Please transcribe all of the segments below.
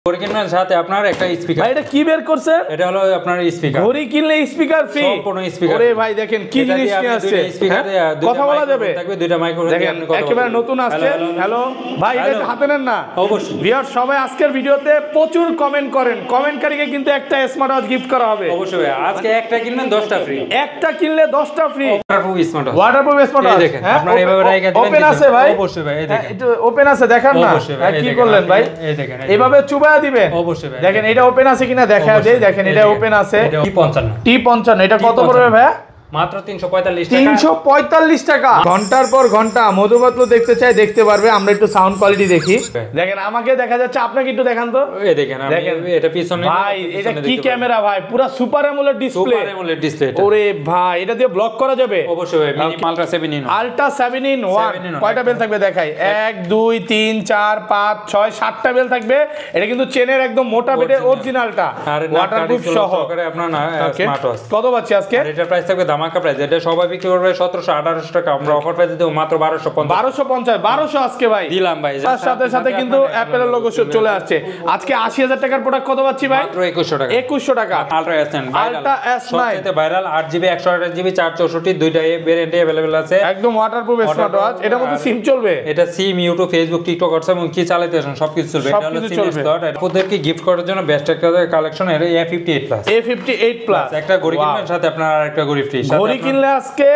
ঘড়ি কিনবেন সাথে আপনার একটা স্পিকার। ভাই এটা কি বের করছেন? এটা হলো আপনার স্পিকার। ঘড়ি কিনলে স্পিকার ফ্রি, সম্পূর্ণ স্পিকার। ওরে ভাই দেখেন কি জিনিস নিয়ে আসছে, কথা বলা যাবে, দুইটা মাইক্রোফোন দেখেন একেবারে নতুন আসছে। হ্যালো ভাই, এটা হাতে নেন না অবশ্যই। ভিউয়ার সবাই আজকের ভিডিওতে প্রচুর কমেন্ট করেন, কমেন্টকারীকে কিন্তু একটা স্মার্ট ওয়াচ গিফট করা হবে অবশ্যই। আজকে একটা কিনবেন 10টা ফ্রি, একটা কিনলে 10টা free. Waterproof smart watch, waterproof smart watch দেখেন আপনারা এভাবে রাখা দিবেন। ওপেন আছে ভাই? অবশ্যই ভাই, এই দেখেন একটু ওপেন আছে দেখান না, কি করলেন ভাই? এই দেখেন এভাবে চুবায়া দিবেন। অবশ্যই ভাই, দেখেন এটা ওপেন আছে কিনা দেখা যায়। দেখেন এটা ওপেন আছে। T55 এটা কত পড়বে ভাই? মাত্র 345 টাকা। 345 টাকা। ঘন্টার পর ঘন্টা মধুপাত্র দেখতে চাই, দেখতে পারবে। আমরা একটু সাউন্ড কোয়ালিটি দেখি। দেখেন আমাকে দেখা যাচ্ছে, আপনাকে একটু দেখান তো। এই দেখেন এটা পিছনে ভাই, এটা কি ক্যামেরা ভাই? পুরো super AMOLED display. Super AMOLED display. ওরে ভাই, এটা দিয়ে ব্লক করা যাবে অবশ্যই ভাই। Mini ultra 7 in 1। Ultra 7 in 1 কয়টা বেল থাকবে দেখাই? 1 2 3 4 5 6 7টা বেল থাকবে। এটা কিন্তু চেনের একদম মোটা বেটের অরিজিনালটা, ওয়াটারপ্রুফ সহ আপনার না স্মার্ট ওয়াচ। কত পাচ্ছি আজকে? এটা প্রাইস থাকবে ধামাকা প্রাইস। এটা সবাই বিক্রি করবে 1700-1800 টাকা, আমরা অফার প্রাইসে দেব মাত্র 1250 আজকে ভাই দিলাম ভাই। তার সাথে সাথে কিন্তু অ্যাপেলের লোগো চলে আসছে। আজকে 80000 টাকার প্রোডাক্ট কত পাচ্ছি ভাই? মাত্র 2100 টাকা। 2100 টাকা। আল্ট্রা S9 আল্ট্রা S9 সবচেয়ে ভাইরাল 8GB 128GB 464 দুইটা ভেরিয়েন্টে अवेलेबल আছে। একদম ওয়াটারপ্রুফ স্মার্ট ওয়াচ। এটার মধ্যে সিম চলবে? এটা সিম, ইউটিউব, ফেসবুক, টিকটক আছে এবং কি চালাতে আসেন সবকিছু চলবে। এটা হলো সিম স্লট। আপনাদেরকে গিফট করার জন্য বেস্ট একটা কালেকশন এর A58 প্লাস। A58 প্লাস একটা ঘড়ি কিনবেন সাথে আপনার আরেকটা ঘড়ি ফ্রি। ঘড়ি কিনলে আজকে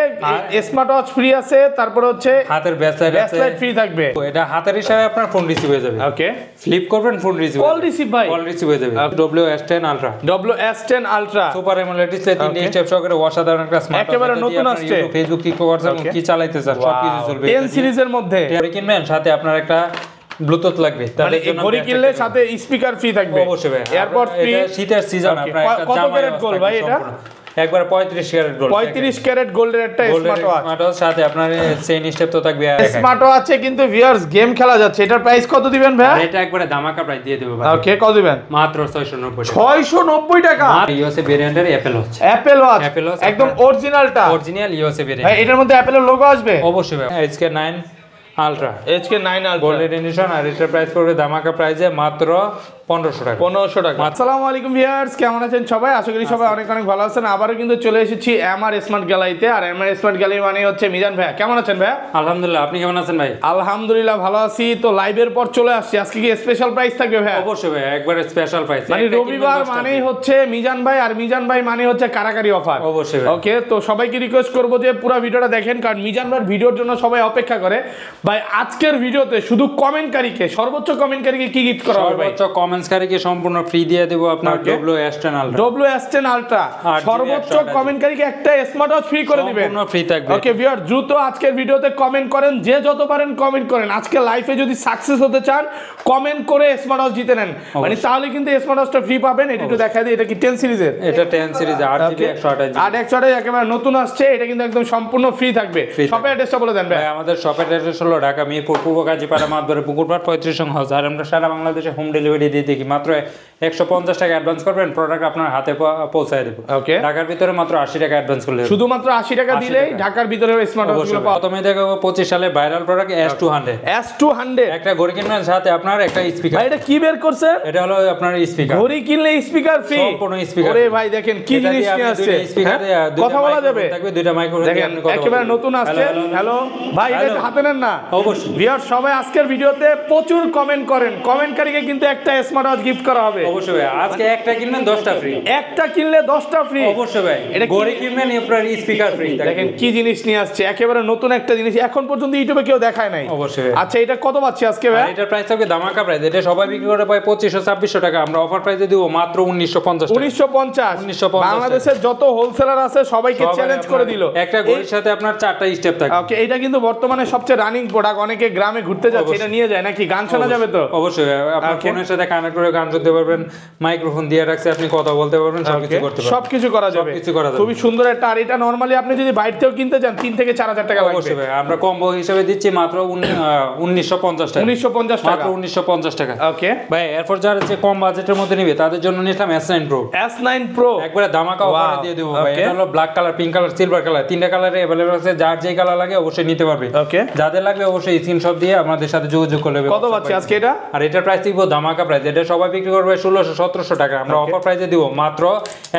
স্মার্ট ওয়াচ ফ্রি আছে, তারপর হচ্ছে হাতের ব্যাসলাইট আছে, ব্যাসলাইট ফ্রি থাকবে। এটা হাতের হিসাবে আপনার ফোন রিসিভ হয়ে যাবে। ওকে, ফ্লিপ করবেন ফোন রিসিভ, কল রিসিভ ভাই, কল রিসিভ হয়ে যাবে। WS10 ultra, WS10 ultra super AMOLED display, 3D step সহকারে অসাধারণ একটা স্মার্ট ওয়াচ। একেবারে নতুন আসছে। ফেসবুক, টিকটক, হোয়াটসঅ্যাপ কি চালাইতে চান সবকিছু চলবে। 10 সিরিজের মধ্যে ঘড়ি কিনবেন সাথে আপনার একটা ব্লুটুথ লাগবে, তাহলে এই ঘড়ি কিনলে সাথে স্পিকার ফ্রি থাকবে। অবশ্যই ভাই। AirPod free. এটা শীতের সিজন, আপনার একটা কত ক্যারেট গোল্ড ভাই এটা? একবার 35 ক্যারেট গোল্ড। 35 ক্যারেট গোল্ডের একটা স্মার্ট ওয়াচ। স্মার্ট ওয়াচ সাথে আপনার চেইন স্টেপ তো থাকবে। স্মার্ট ওয়াচে কিন্তু ভিউয়ার্স গেম খেলা যাচ্ছে। এটার প্রাইস কত দিবেন ভাই? এটা একবারে ধামাকা প্রাইস দিয়ে দেব ভাই। ওকে, কত দিবেন? মাত্র 690 টাকা। 690 টাকা। ইউএসএ ভেরিয়েন্টের অ্যাপল ওয়াচ। অ্যাপল ওয়াচ একদম অরিজিনালটা, অরিজিনাল ইউএসএ ভেরিয়েন্ট। ভাই এটার মধ্যে অ্যাপলের লোগো আসবে? অবশ্যই ভাই। HK9 ultra, HK9 ultra golden edition. আর এটার প্রাইস পড়বে ধামাকা প্রাইসে মাত্র 1500 টাকা। 1500 টাকা। আসসালামু আলাইকুম ভিউয়ার্স, কেমন আছেন সবাই? আশা করি সবাই অনেক অনেক ভালো আছেন। আবারো কিন্তু চলে এসেছি এমআর স্মার্ট গ্যালারিতে। আর এমআর স্মার্ট গ্যালারি মানে হচ্ছে মিজান ভাই। কেমন আছেন ভাই? আলহামদুলিল্লাহ, আপনি কেমন আছেন ভাই? আলহামদুলিল্লাহ ভালো আছি। তো লাইভের পর চলে আসছি। আজকে কি স্পেশাল প্রাইস থাকবে ভাই? অবশ্যই ভাই, একবারে স্পেশাল প্রাইস। মানে রবিবার মানেই হচ্ছে মিজান ভাই, আর মিজান ভাই মানে হচ্ছে কারাকারি অফার। অবশ্যই ভাই। ওকে, তো সবাইকে রিকোয়েস্ট করব যে পুরো ভিডিওটা দেখেন, কারণ মিজান ভাইয়ের ভিডিওর জন্য সবাই অপেক্ষা করে। ভাই আজকের ভিডিওতে শুধু কমেন্টকারীকে, সর্বোচ্চ কমেন্টকারীকে কি গিফট করা হবে ভাই? সর্বোচ্চ কমেন্টকারীকে সম্পূর্ণ ফ্রি দিয়ে দেব আপনার WS10 আলট্রা। WS10 আলট্রা সর্বোচ্চ কমেন্টকারীকে একটা স্মার্ট ওয়াচ ফ্রি করে দিবেন। সম্পূর্ণ ফ্রি থাকবে। ওকে ভিউয়ার, দ্রুত আজকের ভিডিওতে কমেন্ট করেন, যে যত পারেন কমেন্ট করেন। আজকে লাইভে যদি সাকসেস হতে চান কমেন্ট করে স্মার্ট ওয়াচ জিতে নেন, মানে তাহলে কিন্তু স্মার্ট ওয়াচটা ফ্রি পাবেন। এটা একটু দেখাই দিই, এটা কি 10 সিরিজের? এটা 10 সিরিজ 8GB 128GB। 128 একেবারে নতুন আসছে। এটা কিন্তু একদম সম্পূর্ণ ফ্রি থাকবে। শপের অ্যাড্রেসটা বলে দেন ভাই। আমাদের শপের অ্যাড্রেস হলো ঢাকা মিরপুর পূর্ব কাজীপাড়া মাতবরে পুকুরপাড় 35 নং হাউস। আর আমরা সারা বাংলাদেশে হোম ডেলিভারি দিয়ে থাকি। মাত্র 150 টাকা অ্যাডভান্স করবেন, প্রোডাক্ট আপনার হাতে পৌঁছায় দেব। ওকে, ঢাকার ভিতরে মাত্র 80 টাকা অ্যাডভান্স করলে, শুধুমাত্র 80 টাকা দিলেই ঢাকার ভিতরে স্মার্ট ওয়াচগুলো পাওয়া। প্রথমে দেখো 25 সালে ভাইরাল প্রোডাক্ট S200। S200 একটা ঘড়ি কিনবেন সাথে আপনার একটা স্পিকার। ভাই এটা কি বের করছেন? এটা হলো আপনার স্পিকার। ঘড়ি কিনলে স্পিকার ফ্রি, সম্পূর্ণ স্পিকার। ওরে ভাই দেখেন কি জিনিস নিয়ে আসছে, কথা বলা যাবে, দুইটা মাইক্রোফোন দেখেন একেবারে নতুন আসছে। হ্যালো ভাই, এটা হাতে নেন না অবশ্যই। ভিউয়ার সবাই আজকের ভিডিওতে প্রচুর কমেন্ট করেন, কমেন্টকারীকে কিন্তু একটা স্মার্ট ওয়াচ গিফট করা হবে অবশ্যই ভাই। আজকে একটা কিনবেন 10টা ফ্রি, একটা কিনলে 10টা ফ্রি অবশ্যই ভাই। এটা ঘড়ি কিনবেন আপনার স্পিকার ফ্রি। দেখেন কি জিনিস নিয়ে আসছে, একেবারে নতুন একটা জিনিস, এখন পর্যন্ত ইউটিউবে কেউ দেখায় নাই। অবশ্যই। আচ্ছা এটা কত পাচ্ছি আজকে ভাই? এটার প্রাইস হবে ধামাকা প্রাইস। এটা সবাই বিক্রি করে পায় 2500-2600 টাকা, আমরা অফার প্রাইসে দিব মাত্র 1950 টাকা। 1950। বাংলাদেশের যত হোলসেলার আছে সবাইকে চ্যালেঞ্জ করে দিল। একটা ঘড়ির সাথে আপনার 4টা স্টেপ থাকে। ওকে, এটা কিন্তু বর্তমানে সবচেয়ে রানিং প্রোডাক্ট। অনেকে গ্রামে ঘুরতে যাচ্ছে, এটা নিয়ে যায় নাকি? গান শোনা যাবে তো? অবশ্যই, আপনার ফোনের সাথে কানেক্ট করে গান শুনতে পারবেন, মাইক্রোফোন দিয়ে রাখছে, আপনি কথা বলতে পারবেন, সবকিছু করতে পারবেন, সবকিছু করা যাবে, সবকিছু করা যাবে। খুবই সুন্দর একটা। আর এটা নরমালি আপনি যদি বাইরে থেকেও কিনতে চান 3 থেকে 4000 টাকা লাগবে। অবশ্যই ভাই, আমরা কম্বো হিসেবে দিচ্ছি মাত্র 1950 টাকা, 1950 টাকা, মাত্র 1950 টাকা। ওকে ভাই এরপর যারা যে কম বাজেটের মধ্যে নিবে তাদের জন্য নিলাম S9 Pro। S9 Pro একবারে ধামাকা অফারে দিয়ে দেবো ভাই। এটা হলো black colour, pink colour, silver colour, তিনটা কালারে अवेलेबल আছে। যার যে কালার লাগে অবশ্যই নিতে পারবে। ওকে, যাদের লাগবে অবশ্যই স্ক্রিনশট দিয়ে আমাদের সাথে যোগাযোগ করলে হবে। কত পাচ্ছি আজকে এটা? আর এটার প্রাইস দিব ধামাকা প্রাইস। এটা সবাই বিক্রি করবে 1600-1700 টাকা, আমরা অফার প্রাইসে দিব মাত্র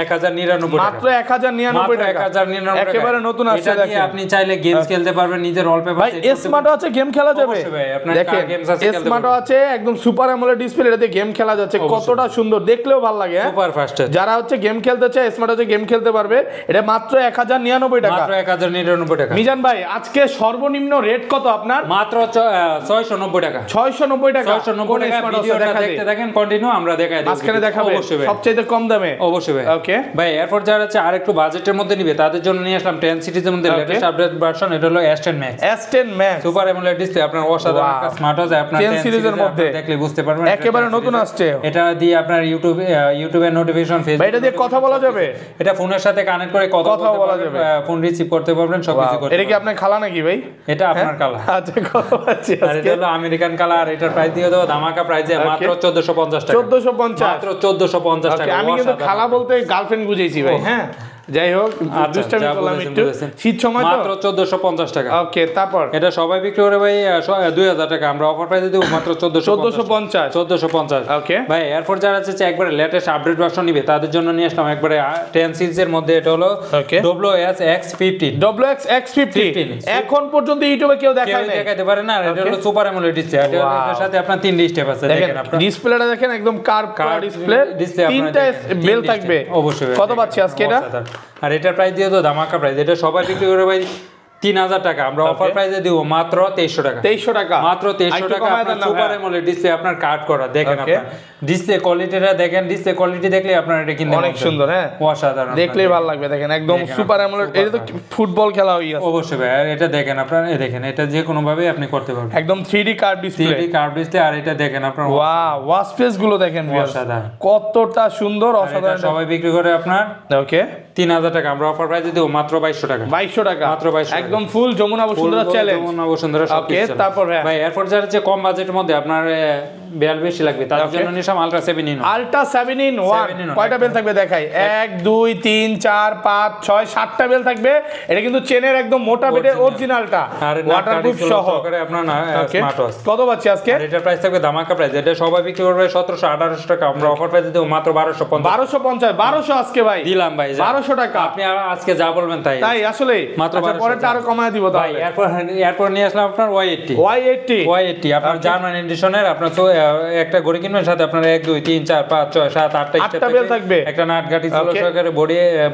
1099 টাকা, মাত্র 1099 টাকা, 1099 টাকা। একেবারে নতুন আসছে দেখেন। আপনি চাইলে গেমস খেলতে পারবেন, নিজের ওয়ালপেপার ভাই স্মার্ট আছে, গেম খেলা যাবে। ভাই আপনার দেখেন গেমস আছে, খেলতে স্মার্ট পারবেন। আছে, একদম সুপার অ্যামোলেড ডিসপ্লে, এটাতে গেম খেলা যাচ্ছে, কতটা সুন্দর, দেখলেও ভালো লাগে। সুপার ফাস্ট, যারা হচ্ছে গেম খেলতে চায় স্মার্ট আছে গেম খেলতে পারবে। এটা মাত্র 1099 টাকা, মাত্র 1099 টাকা। মিজান ভাই আজকে সর্বনিম্ন রেট কত আপনার? মাত্র 690 টাকা, 690 টাকা। 690 টাকা। ভিডিওটা দেখতে থাকেন কন্টিনিউ, আমরা দেখাই দেব। আজকে দেখাবে অবশ্যই ভাই, সবচেয়ে কম দামে। অবশ্যই ভাই। ওকে ভাই এরপর যারা হচ্ছে আরেকটু বাজেটের মধ্যে নিবে তাদের জন্য নিয়ে আসলাম 10 সিরিজের মধ্যে লেটেস্ট আপডেট ভার্সন। এটা হলো S10 Max, S10 Max super AMOLED display. আপনার অসাধারণ একটা স্মার্ট ওয়াচ, আপনার 10 সিরিজের মধ্যে দেখলে বুঝতে পারবেন একেবারে নতুন আসছে। এটা দিয়ে আপনার ইউটিউবের নোটিফিকেশন, ভাই ফেসবুক, এটা দিয়ে কথা বলা যাবে, এটা ফোনের সাথে কানেক্ট করে কথা বলা যাবে, ফোন রিসিভ করতে পারবেন, সবকিছু করতে এটা কি আপনার খালা নাকি ভাই? এটা আপনার কালা। আচ্ছা কত পাচ্ছি আর আজকে? এটা হলো আমেরিকান কালার। এটার প্রাইস দিয়ে দেবো ধামাকা প্রাইসে মাত্র 1450 টাকা, 1450, মাত্র 1450 টাকা। আমি কিন্তু খালা বলতে গার্লফ্রেন্ড বুঝেছি ভাই। হ্যাঁ যাই হোক, দুষ্টামি করলাম একটু, শীত সময় তো। মাত্র 1450 টাকা। ওকে, তারপর এটা সবাই বিক্রি করে ভাই 2000 টাকা, আমরা অফার প্রাইসে দেব মাত্র 1450। 1450। ওকে ভাই এরপর যারা আছে একবারে লেটেস্ট আপডেট ভার্সন নিবে তাদের জন্য নিয়ে আসলাম একবারে 10 সিরিজের মধ্যে। এটা হলো ওকে WS X15, WX X50। এখন পর্যন্ত ইউটিউবে কেউ দেখায় নাই, দেখাইতে পারে না। এটা হলো সুপার অ্যামোলেড ডিসপ্লে। এটার সাথে আপনার 3 স্টেপ আছে, দেখেন আপনারা ডিসপ্লেটা দেখেন, একদম কার্ভ করা ডিসপ্লে, তিনটা বেল থাকবে। অবশ্যই। কত পাচ্ছি আজকে এটা? আর এটার প্রাইস দিয়ে তো ধামাকা প্রাইস। এটা সবাই বিক্রি করে ভাই 3000 টাকা, আমরা অফার প্রাইসে দিব মাত্র 2300 টাকা, 2300 টাকা, মাত্র 2300 টাকা। আপনার সুপার অ্যামোলেড ডিসপ্লে, আপনার কাট করা, দেখেন আপনার ডিসপ্লে কোয়ালিটিটা দেখেন। ডিসপ্লে কোয়ালিটি দেখলে আপনার এটা কিনতে অনেক সুন্দর, হ্যাঁ অসাধারণ, দেখলেই ভালো লাগবে। দেখেন একদম সুপার অ্যামোলেড, এটা তো ফুটবল খেলা হয়ে গেছে। অবশ্যই ভাই। আর এটা দেখেন আপনার, এই দেখেন এটা যে কোনো ভাবে আপনি করতে পারবেন, একদম 3D curve display, 3D curve display. আর এটা দেখেন আপনার ওয়াও, ওয়াচ পেজ গুলো দেখেন অসাধারণ, কতটা সুন্দর, অসাধারণ। সবাই বিক্রি করে আপনার ওকে 3000 টাকা, আমরা অফার প্রাইসে দেব মাত্র 2200 টাকা, 2200 টাকা, মাত্র 2200 একদম ফুল যমুনা বসুন্ধরা চ্যালেঞ্জ। যমুনা বসুন্ধরা সব ওকে, কিছু। তারপর ভাই এরপর যারা হচ্ছে কম বাজেটের মধ্যে আপনার বেল বেশি লাগবে তাদের জন্য নিলাম আলট্রা 7 in 1। আলট্রা 7 in 1 কয়টা বেল থাকবে দেখাই? 1 2 3 4 5 6 7টা বেল থাকবে। এটা কিন্তু চেনের একদম মোটা বেটের অরিজিনালটা, আর ওয়াটারপ্রুফ সহ করে আপনার স্মার্ট ওয়াচ। কত পাচ্ছি আজকে? আর এটার প্রাইস থাকবে ধামাকা প্রাইস। এটা সবাই বিক্রি করবে 1700-1800 টাকা, আমরা অফার প্রাইসে দেব মাত্র 1250। 1250 আজকে ভাই দিলাম ভাই 1200 টাকা। আপনি আজকে যা বলবেন তাই আসলে মাত্র 1200 পরেরটা আরো কমায় দিব ভাই। তাহলে এরপর নিয়ে আসলাম আপনার Y80 আপনার জার্মান এডিশনের। আপনার তো একটা ঘড়ি কিনবেন, সাথে আপনার 1 2 3 4 5 6 7 8টা বেল থাকবে, একটা নাট গাটি ছিল সহকারে,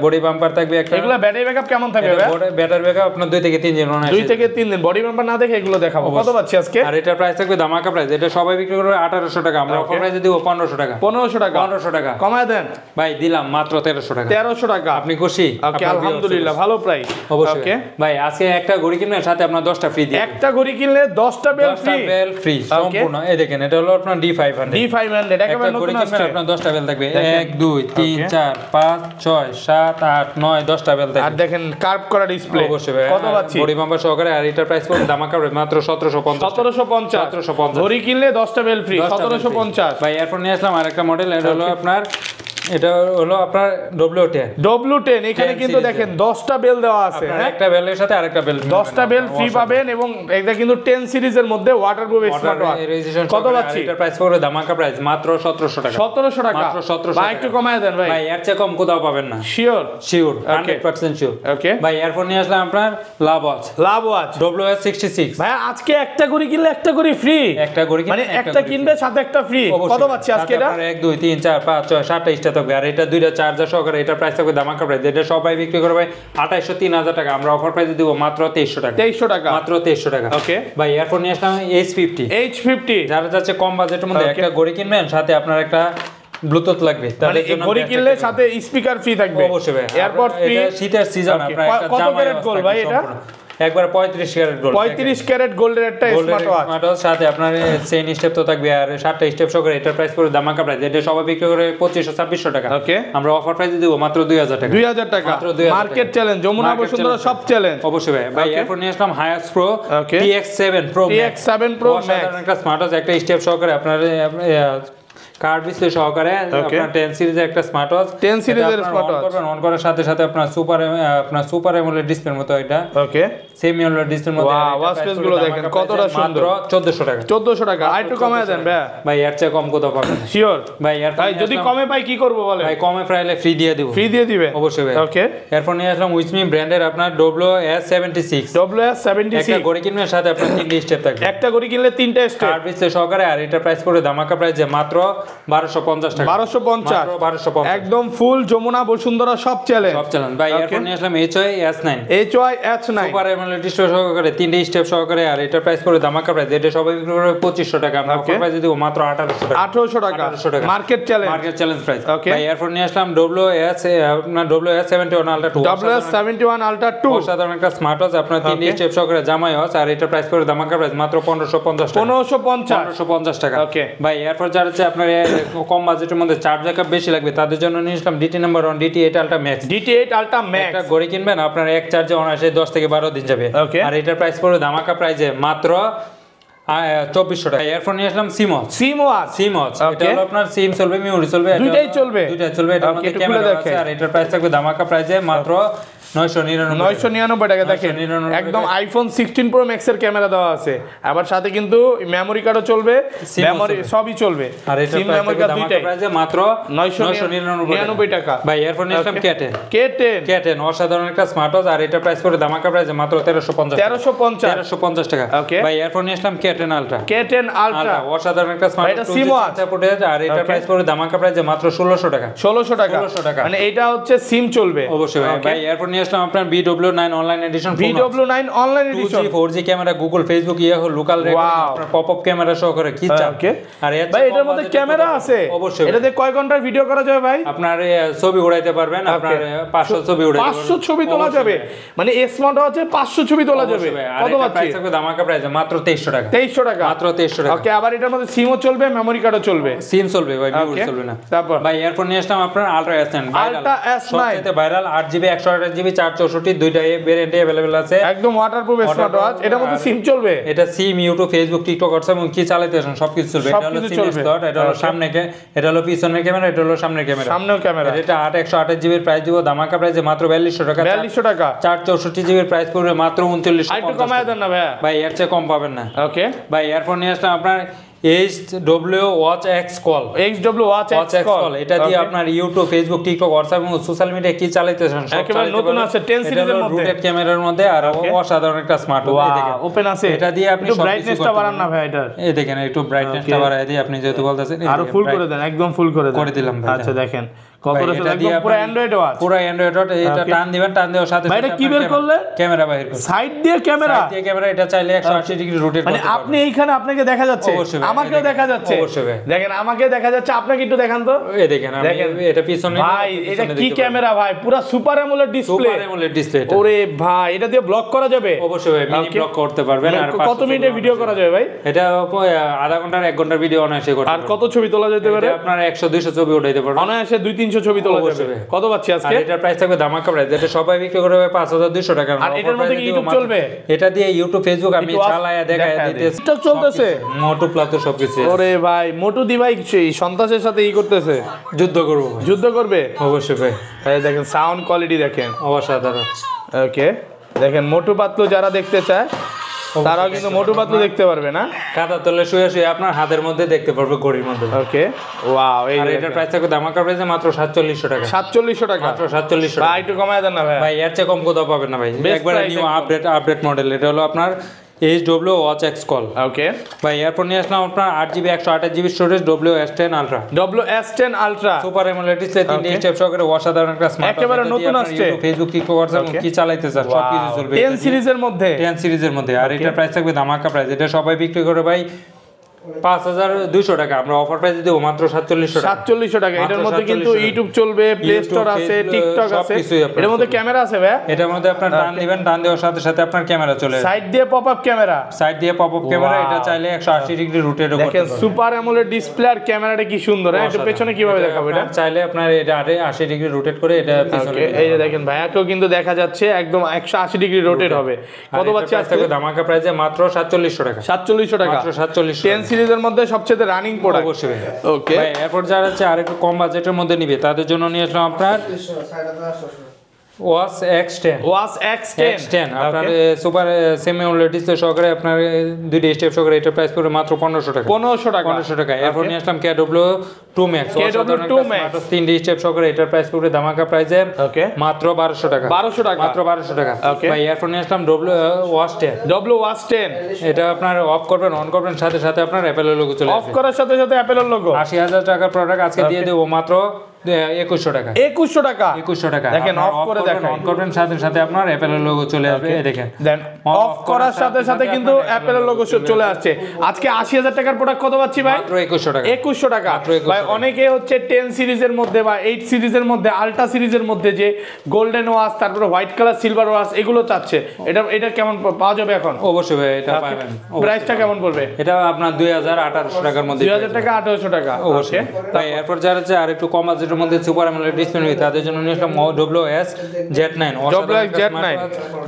বডি বাম্পার থাকবে একটা। এগুলা ব্যাটারি ব্যাকআপ কেমন থাকবে ভাই? ব্যাটারি ব্যাকআপ আপনার 2 থেকে 3 দিন মনে হয়, 2 থেকে 3 দিন। বডি বাম্পার না দেখে এগুলো দেখাবো। কত পাচ্ছি আজকে? আর এটার প্রাইস থাকবে ধামাকা প্রাইস। এটা সবাই বিক্রি করবে 1800 টাকা, আমরা অফার প্রাইসে দিব 1500 টাকা। 1500 টাকা, 1500 টাকা কমায় দেন ভাই, দিলাম মাত্র 1300 টাকা। 1300 টাকা, আপনি খুশি? ওকে আলহামদুলিল্লাহ, ভালো প্রাইস। অবশ্যই ভাই। আজকে একটা ঘড়ি কিনবেন, সাথে আপনার 10টা ফ্রি দিয়ে, একটা ঘড়ি কিনলে 10টা বেল ফ্রি, বেল ফ্রি সম্পূর্ণ। এই দেখেন এটা হলো আপনার D500 একেবারে নতুন আসছে। আপনার 10টা বেল থাকবে, 1 2 3 4 5 6 7 8 9 10টা বেল থাকবে। আর দেখেন কার্ভ করা ডিসপ্লে। অবশ্যই ভাই। কত পাচ্ছি? বডি বাম্পার সহকারে। আর এটার প্রাইস পড়বে ধামাকা মাত্র 1750। 1750 ঘড়ি কিনলে 10টা বেল ফ্রি, 1750 ভাই। এরপর নিয়ে আসলাম আরেকটা মডেল। এটা হলো আপনার W10 এখানে কিন্তু দেখেন 10টা বেল দেওয়া আছে, হ্যাঁ একটা বেলের সাথে আরেকটা বেল, 10টা বেল ফ্রি পাবেন। এবং এটা কিন্তু 10 সিরিজের মধ্যে ওয়াটারপ্রুফ স্মার্ট ওয়াচ। কত পাচ্ছি? এটার প্রাইস পড়বে ধামাকা প্রাইস মাত্র 1700 টাকা। 1700 টাকা, মাত্র 1700 ভাই একটু কমায় দেন ভাই। ভাই এর চেয়ে কম কোথাও পাবেন না, শিওর 100% শিওর। ওকে ভাই এরপর নিয়ে আসলাম আপনার লাভ ওয়াচ WS66। ভাই আজকে একটা ঘড়ি কিনলে একটা ঘড়ি ফ্রি, একটা ঘড়ি মানে একটা কিনবে সাথে একটা ফ্রি। কত পাচ্ছি আজকে এটা? 1 2 3 4 5 6 7টা স্টার থাকবে। আর এটা দুইটা চার্জার সহকারে। এটা প্রাইস থাকবে ধামাকা প্রাইস। এটা সবাই বিক্রি করবে 2800 3000 টাকা, আমরা অফার প্রাইসে দিব মাত্র 2300 টাকা। 2300 টাকা, মাত্র 2300 টাকা। ওকে ভাই এরপর নিয়ে আসলাম H50। যারা যাচ্ছে কম বাজেটের মধ্যে একটা ঘড়ি কিনবেন, সাথে আপনার একটা ব্লুটুথ লাগবে, মানে এই ঘড়ি কিনলে সাথে স্পিকার ফ্রি থাকবে। অবশ্যই ভাই। AirPod free. এটা শীতের সিজন, আপনার একটা কত জামাই ক্যারেট গোল্ড ভাই এটা? একবার 35 ক্যারেট গোল্ড 35 ক্যারেট গোল্ডের একটা স্মার্ট ওয়াচ সাথে আপনার চেইন স্টেপ তো থাকবে আর 7টা স্টেপ সহকারে এটার প্রাইস পড়ে ধামাকা প্রাইস এটা সবাই বিক্রি করে 2500-2600 টাকা ওকে আমরা অফার প্রাইসে দেব মাত্র 2000 টাকা 2000 টাকা মার্কেট চ্যালেঞ্জ যমুনা বসুন্ধরা সব চ্যালেঞ্জ অবশ্যই ভাই এরপর নিয়ে আসলাম হায়াস প্রো ওকে TX7 Pro TX7 Pro Max একটা স্মার্ট ওয়াচ একটা স্টেপ সহকারে আপনার কার্ড ডিসপ্লে সহকারে আপনার 10 সিরিজের একটা স্মার্ট ওয়াচ 10 সিরিজের স্মার্ট ওয়াচ অন করার সাথে সাথে আপনার সুপার অ্যামোলেড ডিসপ্লের মতো এটা ওকে সেমি অ্যামোলেড ডিসপ্লের মতো ওয়াচ পেজ গুলো দেখেন কতটা সুন্দর 1400 টাকা 1400 টাকা আর একটু কমায় দেন ভাই এর চেয়ে কম কোথাও পাবেন শিওর ভাই যদি কমে পাই কি করব বলে ভাই কমে পাইলে ফ্রি দিয়ে দেব ফ্রি দিয়ে দিবে অবশ্যই ভাই ওকে এরপর নিয়ে আসলাম উইচমি ব্র্যান্ডের আপনার WS76 একটা ঘড়ি কিনবের সাথে আপনার 3টি স্টেপ থাকবে একটা ঘড়ি কিনলে 3টা স্টেপ কার্ড ডিসপ্লে সহকারে আর এটা প্রাইস পড়ে ধামাকা প্রাইসে মাত্র 1250 টাকা 1250 একদম ফুল যমুনা বসুন্ধরা সব চ্যালেঞ্জ ভাই এরপর নিয়ে আসলাম HY-S9 সুপার অ্যামোলেড ডিসপ্লে সহকারে 3টি স্টেপ সহকারে আর এটা প্রাইস পড়ে ধামাকা প্রাইস এটা সবাই বিক্রি করে 2500 টাকা আমরা অফার প্রাইসে দেব মাত্র 1800 টাকা মার্কেট চ্যালেঞ্জ প্রাইস ভাই এরপর নিয়ে আসলাম WS71 Ultra 2 WS71 Ultra 2 সাধারণ একটা স্মার্ট ওয়াচ আপনার 3টি স্টেপ সহকারে জামাই ওয়াচ আর এটা প্রাইস পড়ে ধামাকা প্রাইস মাত্র 1550 টাকা ওকে ভাই এরপর যারা হচ্ছে আপনার কম বাজেটের মধ্যে চার্জ ব্যাকআপ বেশি লাগবে তাদের জন্য নিয়ে আসলাম DT number 1 DT8 Ultra Max একটা ঘড়ি কিনবেন আপনার এক চার্জে অনায়াসে 10 থেকে 12 দিন যাবে আর এটার প্রাইস পড়বে ধামাকা প্রাইসে মাত্র 2400 টাকা এরপর নিয়ে আসলাম সিমওয়াচ এটা হলো আপনার সিম চলবে মেমরি চলবে দুইটাই চলবে এটার মধ্যে ক্যামেরা আছে আর এটার প্রাইস থাকবে ধামাকা প্রাইসে মাত্র 999 টাকা দেখেন একদম আইফোন 16 প্রো ম্যাক্স এর ক্যামেরা দেওয়া আছে আবার সাথে কিন্তু মেমরি কার্ডও চলবে মেমরি সবই চলবে আর এটার মেমরি কার্ড দুইটাই প্রাইসে মাত্র 999 টাকা ভাই এরপর নিয়ে আসলাম K10 অসাধারণ একটা স্মার্ট ওয়াচ আর এটার প্রাইস পড়ে ধামাকা প্রাইসে মাত্র 1350 টাকা ভাই এরপর নিয়ে আসলাম K10 Ultra অসাধারণ একটা স্মার্ট ওয়াচ আর এটার প্রাইস পড়ে ধামাকা প্রাইসে মাত্র 1600 টাকা মানে এটা হচ্ছে সিম চলবে অবশ্যই ভাই এরপর নিয়ে আসলাম আপনার BW9 online addition 4G camera Google Facebook Yahoo local recording আপনার পপআপ ক্যামেরা সহকারে কি চান আর ভাই এটার মধ্যে ক্যামেরা আছে অবশ্যই এটাতে কয় ঘন্টার ভিডিও করা যাবে ভাই আপনার ছবি উড়াইতে পারবেন আপনার 500 ছবি উড়াইতে পারবেন 500 ছবি তোলা যাবে মানে স্মার্ট ওয়াচে 500 ছবি তোলা যাবে কত পাচ্ছি প্রাইস থাকবে ধামাকা প্রাইসে মাত্র 2300 টাকা মাত্র 2300 টাকা ওকে আবার এটার মধ্যে সিমও চলবে মেমরি কার্ডও চলবে সিম চলবে ভাই মেমরি চলবে না তারপর ভাই এরপর নিয়ে আসলাম আপনার Ultra S9 সবচেয়ে ভাইরাল 8GB 128GB 464 দুইটা ভেরিয়েন্টে अवेलेबल আছে একদম ওয়াটারপ্রুফ স্মার্ট ওয়াচ এটার মধ্যে সিম চলবে এটা সিম ইউটিউব ফেসবুক টিকটক হোয়াটসঅ্যাপ এবং কি চালাতে আসেন সবকিছু চলবে এটা হলো সিম স্লট এটা হলো সামনে এটা হলো পিছনের ক্যামেরা এটা হলো সামনের ক্যামেরা এটা 828GB এর প্রাইস দিব ধামাকা প্রাইসে মাত্র 4200 টাকা 464GB এর প্রাইস পড়বে মাত্র 3950 একটু কমায় দেন না ভাই এর চেয়ে কম পাবেন না ওকে ভাই এরপর নিয়ে আসলাম আপনার HW Watch X Call এটা দিয়ে আপনার ইউটিউব ফেসবুক টিকটক হোয়াটসঅ্যাপ এবং সোশ্যাল মিডিয়া কি চালাইতেছেন সব একেবারে নতুন আছে 10 সিরিজের মধ্যে রুটেড ক্যামেরার মধ্যে আর অসাধারণ একটা স্মার্ট ওয়াচ দেখেন ওপেন আছে এটা দিয়ে আপনি একটু ব্রাইটনেসটা বাড়ান না ভাই এটার এই দেখেন একটু ব্রাইটনেসটা বাড়ায় দিই আপনি যেহেতু বলতেছেন আরো ফুল করে দেন একদম ফুল করে দিলাম ভাই আচ্ছা দেখেন কতটা একদম পুরো অ্যান্ড্রয়েড ওয়াচ এটা টান দিবেন টান দেওয়ার সাথে ভাই এটা কি বের করলে ক্যামেরা বাইর করে সাইড দিয়ে ক্যামেরা এটা চাইলে 180 ডিগ্রি রোটেট করতে মানে আপনি এইখানে আপনাকে দেখা যাচ্ছে আমাকেও দেখা যাচ্ছে দেখেন আমাকে দেখা যাচ্ছে আপনাকে একটু দেখান তো এই দেখেন এটা পিছনে ভাই এটা কি ক্যামেরা ভাই পুরো সুপার অ্যামোলেড ডিসপ্লে ওরে ভাই এটা দিয়ে ব্লক করা যাবে অবশ্যই ভাই মিনি ব্লক করতে পারবেন আর কত মিনিটের ভিডিও করা যাবে ভাই এটা আধা ঘন্টার 1 ঘন্টার ভিডিও অনায়াসে করতে আর কত ছবি তোলা যেতে পারে আপনার 100 200 ছবি উঠাইতে পারবেন অনায়াসে 200-300 ছবি তোলা যাবে কত পাচ্ছি আজকে আর এটার প্রাইস থাকবে ধামাকা প্রাইস এটা সবাই বিক্রি করবে 5200 টাকা আর এটার মধ্যে কি ইউটিউব চলবে এটা দিয়ে ইউটিউব ফেসবুক আমি চালায়া দেখায় দিতেছি টিকটক চলতেছে মোটু প্লাতো সবকিছু ওরে ভাই মোটু দি ভাই সেই সন্ত্রাসের সাথে করতেছে যুদ্ধ করবে অবশ্যই ভাই এই দেখেন সাউন্ড কোয়ালিটি দেখেন অসাধারণ ওকে দেখেন মোটু পাতলু যারা দেখতে চায় তারাও কিন্তু মোটু পাতলু দেখতে পারবে না কাঁথা তলে শুয়ে শুয়ে আপনার হাতের মধ্যে দেখতে পারবে ঘড়ির মধ্যে ওকে ওয়াও এই এটার প্রাইস থাকবে ধামাকা প্রাইসে মাত্র 4700 টাকা মাত্র 4700 ভাই একটু কমায় দেন না ভাই এর চেয়ে কম কোথাও পাবেন না ভাই একবারে নিউ আপডেট মডেল এটা হলো আপনার HW Watch X Call ওকে ভাই এরপর নিয়ে আসলাম আপনার 8GB 128GB storage WS10 Ultra super AMOLED display 3D step সহকারে অসাধারণ একটা স্মার্ট একেবারে নতুন আসছে ফেসবুক টিকটক হোয়াটসঅ্যাপ কি চালাইতে স্যার সবকিছু চলবে 10 সিরিজের মধ্যে আর এটা প্রাইস থাকবে ধামাকা প্রাইস এটা সবাই বিক্রি করে ভাই 5200 টাকা আমরা অফার প্রাইসে দেব মাত্র 4700 টাকা। 4700 টাকা। এটার মধ্যে কিন্তু ইউটিউব চলবে, প্লে স্টোর আছে, টিকটক আছে, এর মধ্যে ক্যামেরা আছে ভাই। এটার মধ্যে আপনার টান দিবেন, টান দেওয়ার সাথে সাথে আপনার ক্যামেরা চলে আসবে। সাইড দিয়ে পপআপ ক্যামেরা, সাইড দিয়ে পপআপ ক্যামেরা, এটা চাইলে 180 ডিগ্রি রোটেট করতে দেখেন সুপার অ্যামোলেড ডিসপ্লে আর ক্যামেরাটা কি সুন্দর। একটু পেছনে কিভাবে দেখাবো এটা? চাইলে আপনার এটা 80 ডিগ্রি রোটেট করে এটা পেছনে, এই যে দেখেন ভাইয়াকেও কিন্তু দেখা যাচ্ছে একদম 180 ডিগ্রি রোটেট হবে। কত পাচ্ছি আজকে? ধামাকা প্রাইসে মাত্র 4700 টাকা। 4700 টাকা মাত্র 4700। 10 সিরিজের মধ্যে সবচেয়ে রানিং প্রোডাক্ট। অবশ্যই ওকে ভাই। এরপর যারা হচ্ছে আরেকটু কম বাজেটের মধ্যে নিবে তাদের জন্য নিয়ে আসলাম আপনার ওয়াস X10। ওয়াস X10 আপনার সুপার সেমি OLED ডিসপ্লে সহকারে আপনার দুইটা স্টেপ সহকারে এটা প্রাইস পড়বে মাত্র 1500 টাকা। 1500 টাকা। এরপর নিয়ে আসলাম KW2 Max। KW2 Max তিনটি স্টেপ সহকারে এটার প্রাইস পড়বে ধামাকা প্রাইসে ওকে মাত্র 1200 টাকা। 1200 টাকা মাত্র 1200 টাকা। ভাই এরপর নিয়ে আসলাম ওয়াস 10। ওয়াস 10 এটা আপনার অফ করবেন, অন করবেন সাথে সাথে আপনার অ্যাপেলের লোগো চলে আসবে। অফ করার সাথে সাথে অ্যাপেলের লোগো। 80000 টাকার প্রোডাক্ট আজকে দিয়ে দেব মাত্র 2100 টাকা। 2100 টাকা। 2100 টাকা। দেখেন অফ করে দেখেন, অন করবেন সাথে সাথে আপনার অ্যাপেলের লোগো চলে আসবে। এই দেখেন দেন অফ করার সাথে সাথে কিন্তু অ্যাপেলের লোগো চলে আসছে। আজকে 80000 টাকার প্রোডাক্ট কত পাচ্ছি ভাই? মাত্র 2100 টাকা। 2100 টাকা। ভাই অনেকে হচ্ছে 10 সিরিজের মধ্যে বা 8 সিরিজের মধ্যে, আলট্রা সিরিজের মধ্যে যে গোল্ডেন ওয়াচ, তারপর হোয়াইট কালার, সিলভার ওয়াচ এগুলো চাচ্ছে। এটা কেমন পাওয়া যাবে এখন? অবশ্যই ভাই এটা পাবেন। প্রাইসটা কেমন পড়বে? এটা আপনার 2800 টাকার মধ্যে। 2000 টাকা 1800 টাকা। অবশ্যই ভাই। এরপর যারা হচ্ছে আরেকটু কম বাজেটের মধ্যে সুপার অ্যামোলেড ডিসপ্লে নিবে তাদের জন্য নিয়ে আসলাম WS Z9।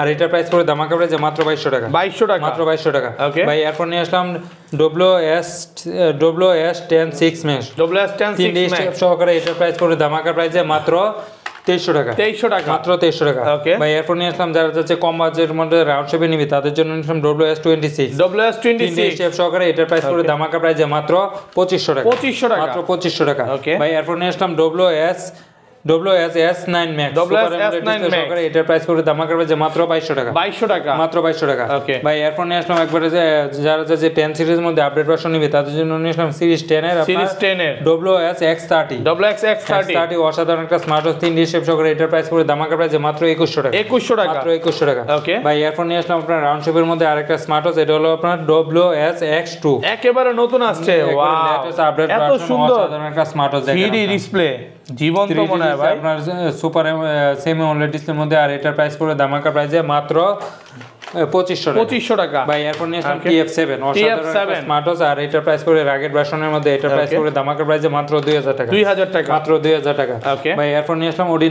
আর এটার প্রাইস পড়বে ধামাকা প্রাইসে মাত্র 2200 টাকা। 2200 টাকা। মাত্র 2200 টাকা। ভাই এরপর নিয়ে আসলাম WS10 6 Max। WS10 6 Max সহকারে এটার প্রাইস পড়বে ধামাকা প্রাইসে মাত্র 2300 টাকা। 2300 টাকা। মাত্র 2300 টাকা। ভাই এরপর নিয়ে আসলাম যারা যাচ্ছে কম বাজেটের মধ্যে রাউন্ড শেপে নিবে তাদের জন্য নিলাম WS26। স্টেপ সহকারে এটার প্রাইস পড়বে ধামাকা প্রাইসে মাত্র 2500 টাকা। 2500 টাকা। মাত্র 2500 টাকা। ভাই এরপর নিয়ে আসলাম WS9 Max। সহকারে এটার প্রাইস পড়বে ধামাকা প্রাইসে মাত্র 2200 টাকা। 2200 টাকা। মাত্র 2200 টাকা। ভাই এরপর নিয়ে আসলাম একবারে যারা যাচ্ছে 10 সিরিজের মধ্যে আপডেট ভার্সন নিবে তাদের জন্য নিয়ে আসলাম সিরিজ 10 এর WSX30। অসাধারণ একটা স্মার্ট ওয়াচ 3D শেপ সহকারে এটার প্রাইস পড়বে ধামাকা প্রাইসে মাত্র 2100 টাকা। 2100 টাকা। মাত্র 2100 টাকা। ভাই এরপর নিয়ে আসলাম আপনার রাউন্ড শেপের মধ্যে আরেকটা স্মার্ট ওয়াচ, এটা হলো আপনার WSX2। একেবারে নতুন আসছে। ওয়াও এত সুন্দর অসাধারণ একটা স্মার্ট ওয়াচ। 3D ডিসপ্লে জীবন্ত মনে হয় ভাই। আপনার সুপার সেমি OLED ডিসপ্লের মধ্যে, আর এটার প্রাইস পড়বে ধামাকা প্রাইসে মাত্র 2500 টাকা। ভাই এরপর নিয়ে আসলাম TF7 অসাধারণ স্মার্ট ওয়াচ, আর এটার প্রাইস পড়বে রাগেট ভার্সনের মধ্যে এটার প্রাইস পড়বে ধামাকা প্রাইসে মাত্র 2000 টাকা। 2000 টাকা। মাত্র 2000 টাকা। ভাই এরপর নিয়ে আসলাম OD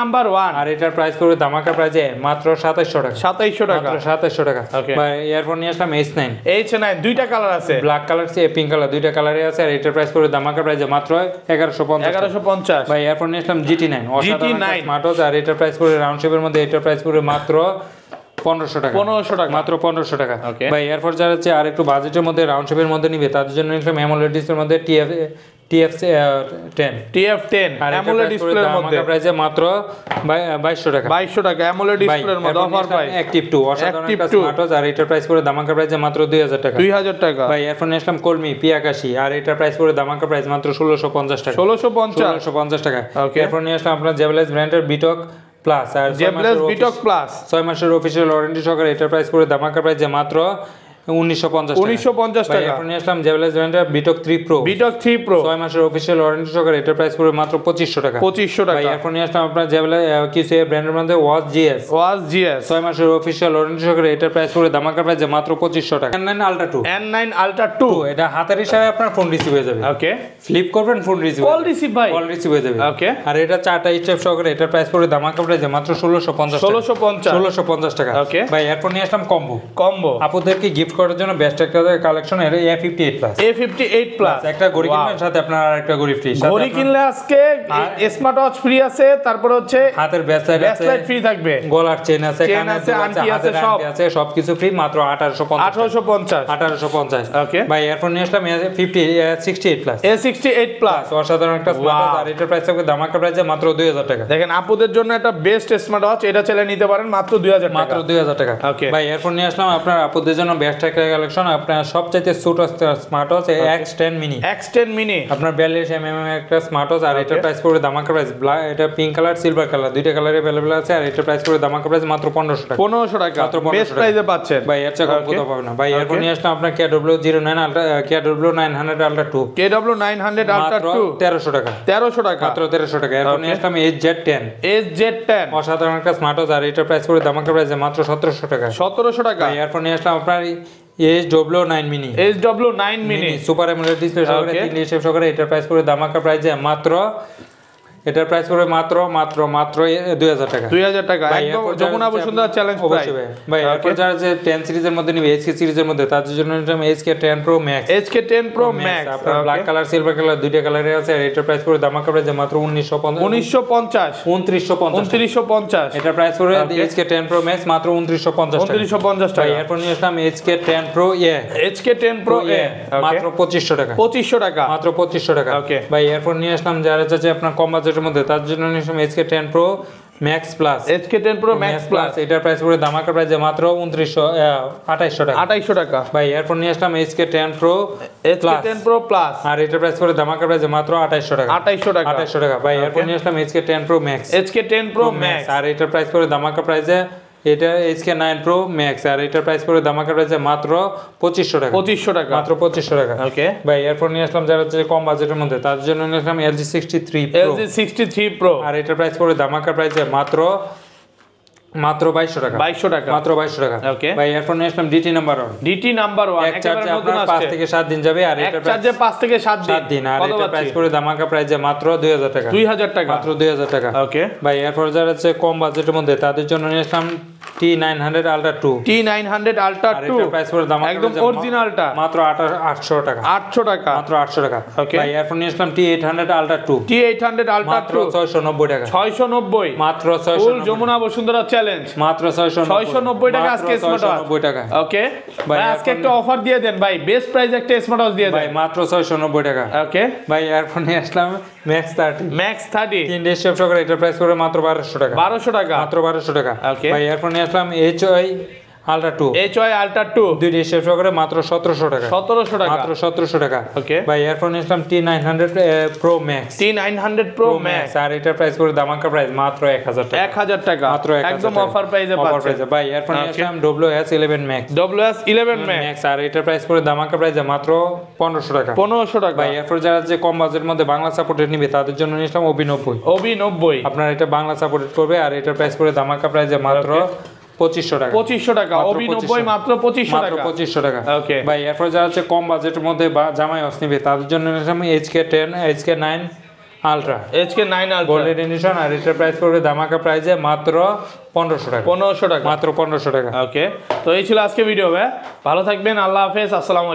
নাম্বার 1। আর এটার প্রাইস পড়বে ধামাকা প্রাইসে মাত্র 2700 টাকা। 2700 টাকা। মাত্র 2700 টাকা। ভাই এরপর নিয়ে আসলাম H9। দুইটা কালার আছে, ব্ল্যাক কালার পিঙ্ক কালার, দুইটা কালারে আছে, আর এটার প্রাইস পড়বে ধামাকা প্রাইসে মাত্র 1150। ভাই এরপর নিয়ে আসলাম GT9 অসাধারণ স্মার্ট ওয়াচ, আর এটার প্রাইস পড়বে রাউন্ড শেপের মধ্যে এটার প্রাইস পড়বে মাত্র 1500 টাকা। 1500 টাকা। মাত্র 1500 টাকা। ভাই এরপর যারা হচ্ছে আর একটু বাজেটের মধ্যে রাউন্ড শেপের মধ্যে নিবে তাদের জন্য নিলাম AMOLED ডিসপ্লের মধ্যে TF10 AMOLED ডিসপ্লের মধ্যে প্রাইসে মাত্র 2200 টাকা। 2200 টাকা AMOLED ডিসপ্লের মধ্যে অফার প্রাইস। Active 2 অসাধারণ একটা স্মার্ট ওয়াচ, আর এটার প্রাইস পড়বে ধামাকা প্রাইসে মাত্র 2000 টাকা। 2000 টাকা। ভাই এরপর নিলাম কলমি P81, আর এটার প্রাইস পড়বে ধামাকা প্রাইস মাত্র 1650 টাকা। 1650 টাকা। এরপর নিয়ে আসলাম আপনার জেবেলাইজ ব্র্যান্ডের বিটক প্লাস, আর জেবেলাইজ বিটক প্লাস 6 মাসের অফিশিয়াল ওয়ারেন্টি সহকারে এটার প্রাইস পড়বে ধামাকা প্রাইসে মাত্র 1950 টাকা। এখন নিয়ে আসলাম জেবেলাইজ ব্র্যান্ডের বিটক 3 Pro। 6 মাসের অফিশিয়াল ওয়ারেন্টি সহকারে এটার প্রাইস পড়বে মাত্র 2500 টাকা। 2500 টাকা। ভাই এখন নিয়ে আসলাম আপনার জেবেলাইজ QCA ব্র্যান্ডের মধ্যে ওয়াচ GS। 6 মাসের অফিশিয়াল ওয়ারেন্টি সহকারে এটার প্রাইস পড়বে ধামাকা প্রাইসে মাত্র 2500 টাকা। N9 Ultra 2 এটা হাতের ইশারায় আপনার ফোন রিসিভ হয়ে যাবে। ফ্লিপ করবেন ফোন রিসিভ, কল রিসিভ ভাই, কল রিসিভ হয়ে যাবে। আর এটা 4টা স্টেপ সহকারে এটার প্রাইস পড়বে ধামাকা প্রাইসে মাত্র 1650 টাকা। ভাই এরপর নিয়ে আসলাম কম্বো আপুদেরকে গিফট করার জন্য বেস্ট একটা কালেকশন এর A58 প্লাস একটা ঘড়ি কিনবেন সাথে আপনার আরেকটা ঘড়ি ফ্রি। ঘড়ি কিনলে আজকে স্মার্ট ওয়াচ ফ্রি আছে, তারপর হচ্ছে হাতের ব্রেসলেট ফ্রি থাকবে, গলার চেন আছে, কানের দুল আছে, হাতের আংটি আছে, সবকিছু ফ্রি মাত্র 1850। ভাই এরপর নিয়ে আসলাম A68 প্লাস অসাধারণ একটা স্মার্ট ওয়াচ, আর এটার প্রাইস হবে ধামাকা প্রাইসে মাত্র 2000 টাকা। দেখেন আপুদের জন্য একটা বেস্ট স্মার্ট ওয়াচ, এটা চাইলে নিতে পারেন মাত্র 2000 টাকা। মাত্র 2000 টাকা। ভাই এরপর নিয়ে আসলাম আপনার আপুদের জন্য বেস্ট একটা কালেকশন আপনার সবচাইতে ছোট smart watch X10 mini X10 mini আপনার 42 mm একটা স্মার্ট ওয়াচ আর এটার প্রাইস পড়বে ধামাকা প্রাইস এটা পিঙ্ক কালার সিলভার কালার দুইটা কালারে अवेलेबल আছে আর এটার প্রাইস পড়বে ধামাকা প্রাইস মাত্র 1500 টাকা 1500 টাকা বেস্ট প্রাইসে পাচ্ছেন ভাই এর চেয়ে কম কোথাও পাবেন না ভাই এরপর নিয়ে আসলাম আপনার KW09 ultra KW900 ultra 2 KW900 ultra 2 1300 টাকা 1300 টাকা মাত্র 1300 টাকা এরপর নিয়ে আসলাম SZ10 অসাধারণ একটা স্মার্ট ওয়াচ আর এটার প্রাইস পড়বে ধামাকা প্রাইস মাত্র 1700 টাকা 1700 টাকা ভাই এরপর নিয়ে আসলাম আপনার SW9 mini SW9 mini super AMOLED display সহকারে 3D শেপ সহকারে এটার প্রাইস পড়বে ধামাকা প্রাইসে মাত্র এটার প্রাইস পড়বে মাত্র 2000 টাকা 2000 টাকা একদম যমুনা বসুন্ধরা চ্যালেঞ্জ প্রাইস ভাই এরপর যারা যে 10 সিরিজের মধ্যে নিবে HK সিরিজের মধ্যে তাদের জন্য নিলাম HK10 Pro Max HK10 Pro Max আপনার ব্ল্যাক কালার সিলভার কালার দুইটা কালারে আছে আর এটার প্রাইস পড়বে ধামাকা প্রাইসে মাত্র 2950 এটার প্রাইস পড়বে HK10 Pro Max মাত্র 2950 টাকা এরপর নিয়ে আসলাম HK10 Pro A মাত্র 2500 টাকা 2500 টাকা মাত্র 2500 টাকা ভাই এরপর নিয়ে আসলাম যারা চাচ্ছে আপনার কম বাজেটের মধ্যে তার জন্য নিয়ে আসলাম HK10 Pro Max Plus HK10 Pro Max Plus এটার প্রাইস পড়বে ধামাকা প্রাইসে মাত্র 2800 টাকা ভাই এরপর নিয়ে আসলাম HK10 Pro Plus আর এটার প্রাইস পড়বে ধামাকা প্রাইসে মাত্র 2800 টাকা ভাই এরপর নিয়ে আসলাম HK10 Pro Max আর এটার প্রাইস পড়বে ধামাকা প্রাইসে এটা HK9 Pro Max আর এটার প্রাইস পড়বে ধামাকা প্রাইসে মাত্র 2500 টাকা মাত্র 2500 টাকা ওকে ভাই এরপর নিয়ে আসলাম যারা হচ্ছে কম বাজেটের মধ্যে তার জন্য নিয়ে আসলাম LG63 Pro আর এটার প্রাইস পড়বে ধামাকা প্রাইসে মাত্র 2200 টাকা মাত্র 2200 টাকা ওকে ভাই এরপর নিয়ে আসলাম DT নাম্বার 1 এক চার্জে আপনার 5 থেকে 7 দিন যাবে আর এটার চার্জে 5 থেকে 7 দিন আর এটার প্রাইস পড়বে ধামাকা প্রাইসে মাত্র 2000 টাকা মাত্র 2000 টাকা ওকে ভাই এরপর যারা হচ্ছে কম বাজেটের মধ্যে তাদের জন্য নিয়ে আসলাম T900 Ultra 2 আর এটার প্রাইস পড়বে ধামাকা একদম অরিজিনালটা মাত্র 800 টাকা মাত্র 800 টাকা ওকে ভাই এরপর নিয়ে আসলাম T800 Ultra 2 মাত্র 690 টাকা 690 মাত্র 690 ফুল যমুনা বসুন্ধরা চ্যালেঞ্জ মাত্র 690 টাকা আজকে স্মার্ট ওয়াচ 690 টাকা ওকে ভাই আজকে একটা অফার দিয়ে দেন ভাই বেস্ট প্রাইস একটা স্মার্ট ওয়াচ দিয়ে দেন ভাই মাত্র 690 টাকা ওকে ভাই এরপর নিয়ে আসলাম Max 30 তিন ডে শেপ সহকারে এটার প্রাইস করে মাত্র 1200 টাকা মাত্র 1200 টাকা ওকে ভাই এরপর নিয়ে আসলাম HY Ultra 2 দুই ডে শেপ সহকারে মাত্র 1700 টাকা মাত্র 1700 টাকা ওকে ভাই এরপর নিয়ে আসলাম T900 Pro Max আর এটার প্রাইস করে ধামাকা প্রাইস মাত্র 1000 টাকা মাত্র 1000 একদম অফার প্রাইসে পাচ্ছেন ভাই এরপর নিয়ে আসলাম WS11 Max আর এটার প্রাইস করে ধামাকা প্রাইসে মাত্র 1500 টাকা ভাই এরপর যারা যে কম বাজেটের মধ্যে বাংলা সাপোর্টেড নিবে তাদের জন্য নিয়ে আসলাম OB90 আপনার এটা বাংলা সাপোর্টেড করবে আর এটার প্রাইস করে ধামাকা প্রাইসে মাত্র 2500 টাকা OB90 মাত্র 2500 টাকা ওকে ভাই এরপর যারা হচ্ছে কম বাজেটের মধ্যে বা জামাই ওয়াচ নিবে তাদের জন্য নিলাম HK9 Ultra গোল্ডেন এডিশন আর এটার প্রাইস পড়বে ধামাকা প্রাইসে মাত্র 1500 টাকা মাত্র 1500 টাকা ওকে তো এই ছিল আজকে ভিডিও ভাই ভালো থাকবেন আল্লাহ হাফেজ আসসালামু